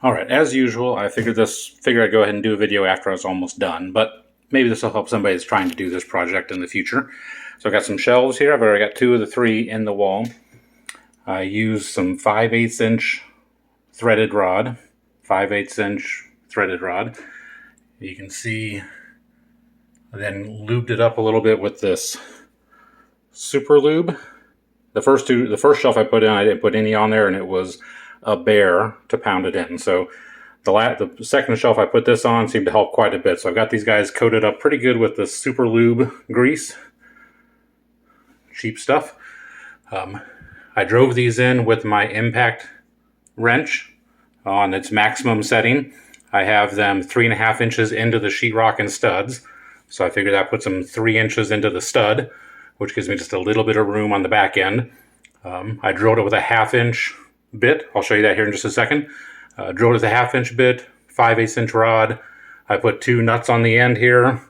Alright, as usual, I figured I'd go ahead and do a video after I was almost done, but maybe this will help somebody that's trying to do this project in the future. So I've got some shelves here. I've already got 2 of the 3 in the wall. I used some 5/8 inch threaded rod. 5/8 inch threaded rod. You can see I then lubed it up a little bit with this super lube. The first shelf I put in, I didn't put any on there, and it was a bear to pound it in. So the second shelf I put this on seemed to help quite a bit. So I've got these guys coated up pretty good with the super lube grease. Cheap stuff. I drove these in with my impact wrench on its maximum setting. I have them 3.5 inches into the sheetrock and studs. So I figured that puts them 3 inches into the stud, which gives me just a little bit of room on the back end. I drilled it with a 1/2 inch bit. I'll show you that here in just a second. Drilled it with a 1/2 inch bit, 5/8 inch rod. I put 2 nuts on the end here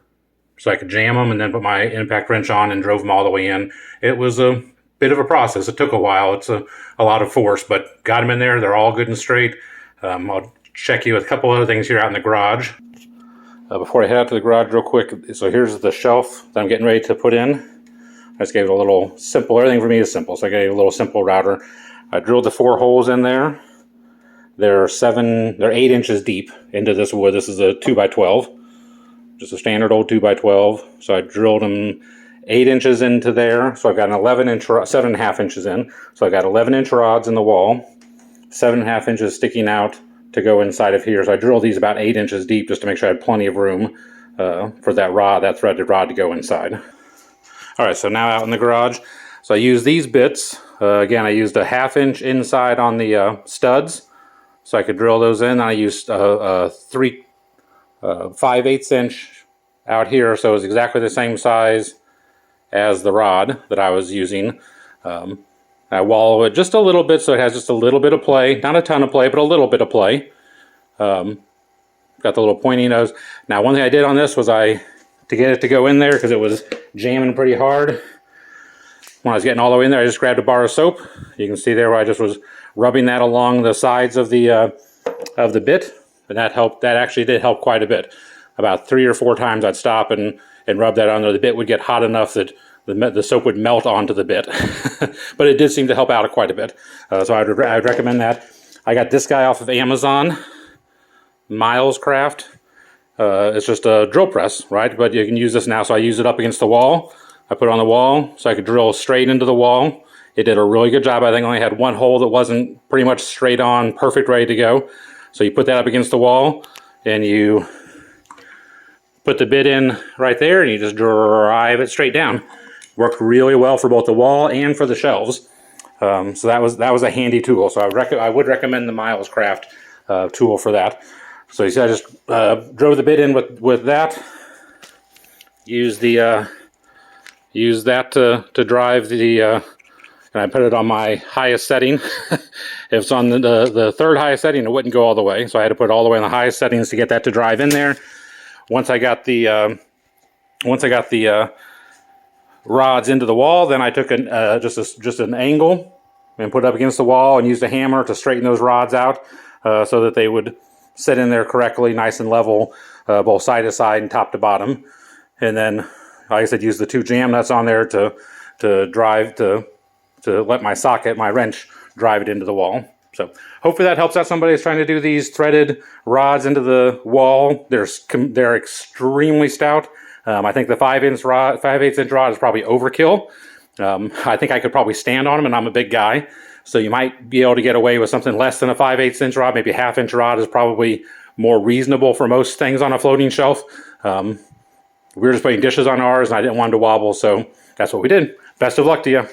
so I could jam them, and then put my impact wrench on and drove them all the way in. It was a bit of a process. It took a while. It's a lot of force, but got them in there. They're all good and straight. I'll check you with a couple other things here out in the garage. Before I head out to the garage real quick, so here's the shelf that I'm getting ready to put in. I just gave it a little simple. Everything for me is simple, so I gave it a little simple router. I drilled the 4 holes in there. They're 8 inches deep into this wood. This is a 2x12, just a standard old 2x12. So I drilled them 8 inches into there. So I've got an 7.5 inches in. So I got 11 inch rods in the wall, 7.5 inches sticking out to go inside of here. So I drilled these about 8 inches deep just to make sure I had plenty of room for that threaded rod to go inside. All right, so now out in the garage. So I used these bits. Again, I used a 1/2 inch inside on the studs, so I could drill those in. I used 5/8 inch out here, so it was exactly the same size as the rod that I was using. I wallow it just a little bit so it has just a little bit of play. Not a ton of play, but a little bit of play. Got the little pointy nose. Now, one thing I did on this was to get it to go in there, because it was jamming pretty hard. When I was getting all the way in there, I just grabbed a bar of soap. You can see there where I just was rubbing that along the sides of the bit, and that helped. That actually did help quite a bit. About 3 or 4 times I'd stop and rub that on there. The bit would get hot enough that the soap would melt onto the bit, but it did seem to help out quite a bit. So I'd recommend that. I got this guy off of Amazon, Miles Craft. It's just a drill press, right? But you can use this now. So I use it up against the wall. I put it on the wall so I could drill straight into the wall. It did a really good job. I think I only had 1 hole that wasn't pretty much straight on, perfect, ready to go. So you put that up against the wall and you put the bit in right there and you just drive it straight down. Worked really well for both the wall and for the shelves. So that was a handy tool. So I would recommend the Miles Craft tool for that. So you see, I just drove the bit in with that. Use that to drive the, and I put it on my highest setting. If it's on the 3rd highest setting, it wouldn't go all the way. So I had to put it all the way on the highest settings to get that to drive in there. Once I got the rods into the wall, then I took just an angle and put it up against the wall and used a hammer to straighten those rods out so that they would sit in there correctly, nice and level, both side to side and top to bottom. And then, like I said, use the 2 jam nuts on there to let my wrench drive it into the wall. So hopefully that helps out somebody who's trying to do these threaded rods into the wall. They're extremely stout. I think the 5/8 inch rod is probably overkill. I think I could probably stand on them, and I'm a big guy. So you might be able to get away with something less than a 5/8 inch rod. Maybe a 1/2 inch rod is probably more reasonable for most things on a floating shelf. We were just putting dishes on ours, and I didn't want them to wobble, so that's what we did. Best of luck to you.